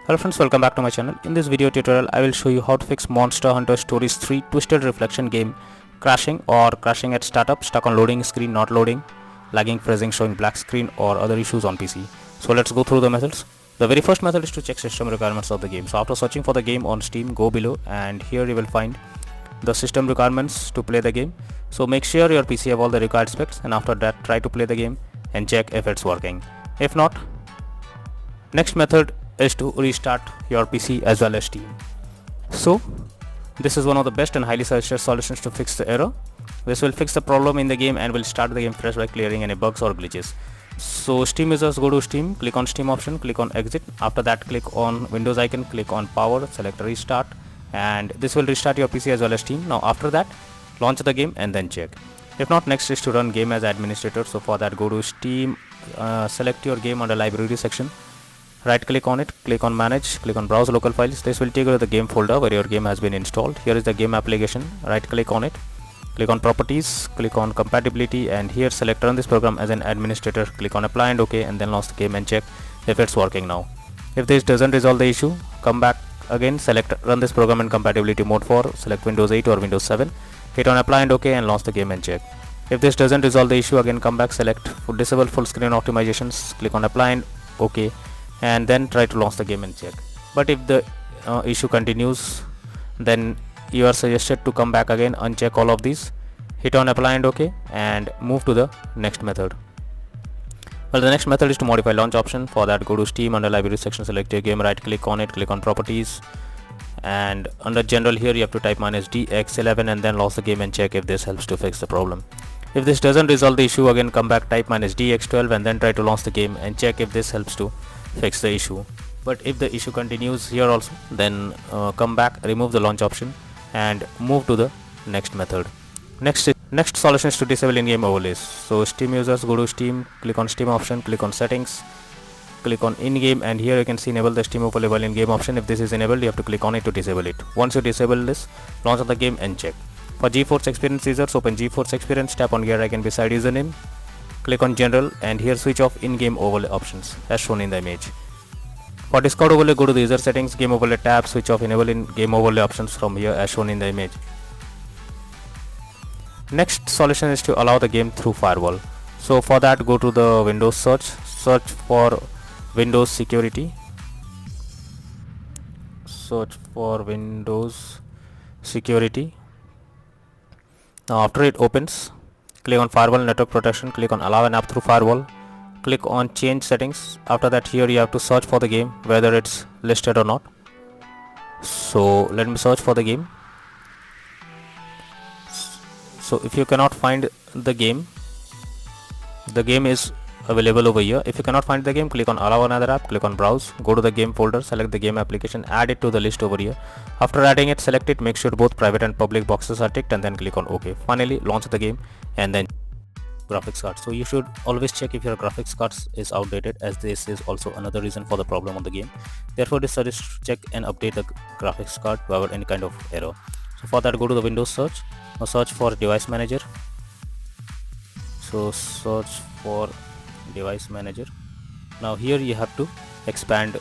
Hello friends, welcome back to my channel. In this video tutorial, I will show you how to fix Monster Hunter Stories 3 Twisted Reflection game crashing or crashing at startup, stuck on loading screen, not loading, lagging, freezing, showing black screen or other issues on PC. So let's go through the methods. The very first method is to check system requirements of the game. So after searching for the game on Steam, go below and here you will find the system requirements to play the game. So make sure your PC have all the required specs, and after that try to play the game and check if it's working. If not, next method is to restart your PC as well as Steam. So this is one of the best and highly suggested solutions to fix the error. This will fix the problem in the game and will start the game fresh by clearing any bugs or glitches. So Steam users, go to Steam, click on Steam option, click on exit. After that click on Windows icon, click on power, select restart, and this will restart your PC as well as Steam. Now after that launch the game and then check. If not, next is to run game as administrator. So for that go to Steam, select your game under library section, right click on it, click on manage, click on browse local files. This will take you to the game folder where your game has been installed. Here is the game application, right click on it, click on properties, click on compatibility, and here select run this program as an administrator, click on apply and OK, and then launch the game and check if it's working now. If this doesn't resolve the issue, come back again, select run this program in compatibility mode for, select Windows 8 or Windows 7, hit on apply and OK and launch the game and check. If this doesn't resolve the issue, again come back, select disable full screen optimizations, click on apply and OK, and then try to launch the game and check. But if the issue continues, then you are suggested to come back again, uncheck all of these, hit on apply and OK, and move to the next method. Well, the next method is to modify launch option. For that go to Steam, under library section select your game, right click on it, click on properties, and under general here you have to type -dx11 and then launch the game and check if this helps to fix the problem. If this doesn't resolve the issue, again come back, type -dx12 and then try to launch the game and check if this helps to fix the issue. But if the issue continues here also, then come back, remove the launch option and move to the next method. Next solution is to disable in-game overlays. So Steam users, go to Steam, click on Steam option, click on settings, click on in-game, and here you can see enable the Steam overlay while in-game option. If this is enabled, you have to click on it to disable it. Once you disable this, launch the game and check. For GeForce Experience users, open GeForce Experience, tap on gear icon beside username, click on general, and here switch off in-game overlay options as shown in the image. For Discord overlay, go to the user settings, game overlay tab, switch off enable in game overlay options from here as shown in the image. Next solution is to allow the game through firewall. So for that go to the Windows search for Windows security, search for Windows security. Now after it opens, click on firewall network protection, click on allow an app through firewall, click on change settings. After that here you have to search for the game whether it's listed or not. So let me search for the game. So if you cannot find the game is available over here. If you cannot find the game, click on allow another app, click on browse, go to the game folder, select the game application, add it to the list over here. After adding it, select it, make sure both private and public boxes are ticked, and then click on OK. Finally launch the game and then graphics card. So you should always check if your graphics card is outdated, as this is also another reason for the problem on the game. Therefore this suggests to check and update the graphics card to avoid any kind of error. So for that go to the Windows search. Now search for device manager. So search for device manager. Now here you have to expand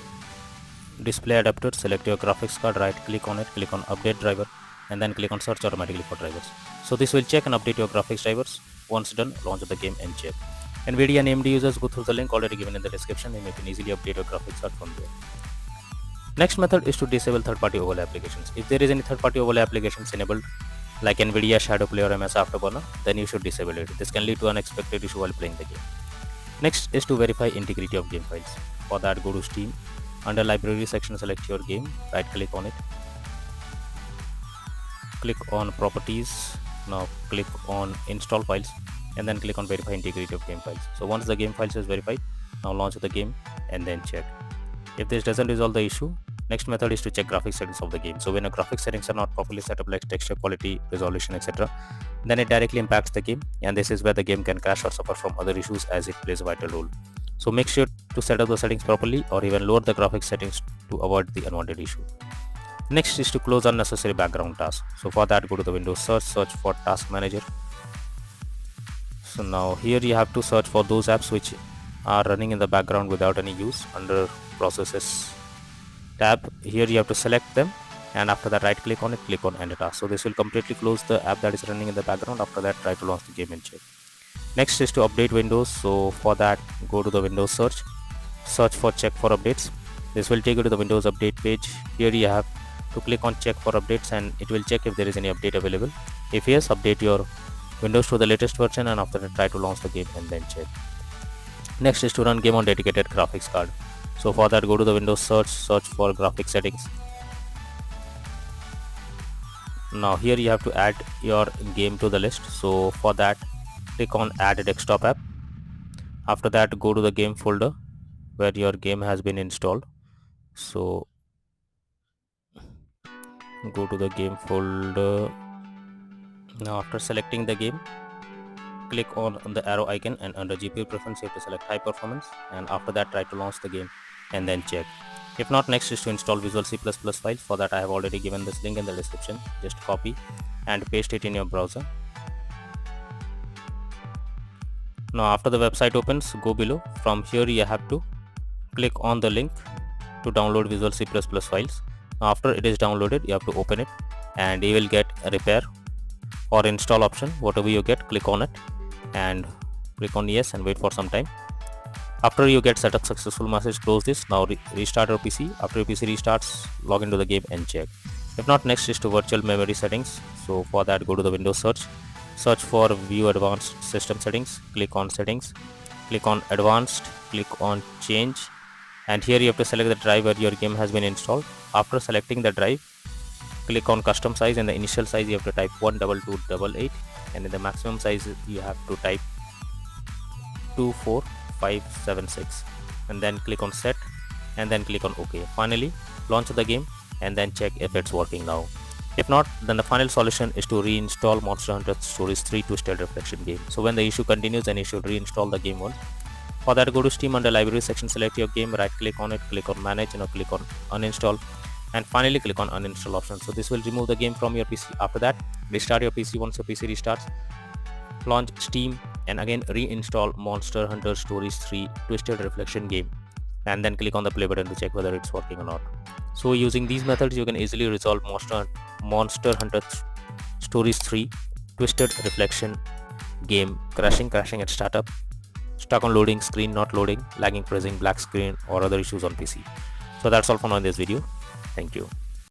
display adapter, select your graphics card, right click on it, click on update driver, and then click on search automatically for drivers. So this will check and update your graphics drivers. Once done, launch the game and check. NVIDIA and AMD users, go through the link already given in the description and you can easily update your graphics card from there. Next method is to disable third-party overlay applications. If there is any third-party overlay applications enabled like NVIDIA Shadow Play or MS Afterburner, then you should disable it. This can lead to unexpected issue while playing the game. Next is to verify integrity of game files. For that go to Steam, under library section select your game, right click on it, click on properties, now click on install files, and then click on verify integrity of game files. So once the game files is verified, now launch the game and then check. If this doesn't resolve the issue, next method is to check graphics settings of the game. So when a graphics settings are not properly set up, like texture quality, resolution, etc., then it directly impacts the game, and this is where the game can crash or suffer from other issues as it plays a vital role. So make sure to set up the settings properly or even lower the graphics settings to avoid the unwanted issue. Next is to close unnecessary background tasks. So for that go to the Windows search for task manager. So now here you have to search for those apps which are running in the background without any use. Under processes, tab. Here you have to select them, and after that right click on it, click on end task. So this will completely close the app that is running in the background. After that, try to launch the game and check. Next is to update Windows. So for that, go to the Windows search for check for updates. This will take you to the Windows update page. Here you have to click on check for updates, and it will check if there is any update available. If yes, update your Windows to the latest version, and after that try to launch the game and then check. Next is to run game on dedicated graphics card. So for that, go to the Windows search for graphics settings. Now here you have to add your game to the list. So for that, click on add desktop app. After that, go to the game folder where your game has been installed. So go to the game folder. Now after selecting the game, click on the arrow icon, and under GPU preference you have to select high performance, and after that try to launch the game and then check. If not, next is to install Visual C++ files. For that, I have already given this link in the description. Just copy and paste it in your browser. Now after the website opens, go below. From here you have to click on the link to download Visual C++ files. Now after it is downloaded, you have to open it, and you will get a repair or install option. Whatever you get, click on it and click on yes and wait for some time. After you get setup successful message, close this. Now restart your PC. After your PC restarts, log into the game and check. If not, next is to virtual memory settings. So for that, go to the Windows search for view advanced system settings, click on settings, click on advanced, click on change, and here you have to select the drive where your game has been installed. After selecting the drive, click on custom size. In the initial size you have to type 12288, and in the maximum size you have to type 24576, and then click on set and then click on OK. Finally, launch the game and then check if it's working now. If not, then the final solution is to reinstall Monster Hunter Stories 3 Twisted Reflection game. So when the issue continues, then you should reinstall the game once. For that, go to Steam under library section, select your game, right click on it, click on manage, click on uninstall, and finally click on uninstall option. So this will remove the game from your PC. After that, restart your PC. Once your PC restarts, launch Steam and again reinstall Monster Hunter Stories 3 Twisted Reflection game, and then click on the play button to check whether it's working or not. So using these methods, you can easily resolve Monster Hunter Stories 3 Twisted Reflection game crashing at startup, stuck on loading screen, not loading, lagging, freezing, black screen, or other issues on PC. So that's all for now in this video. Thank you.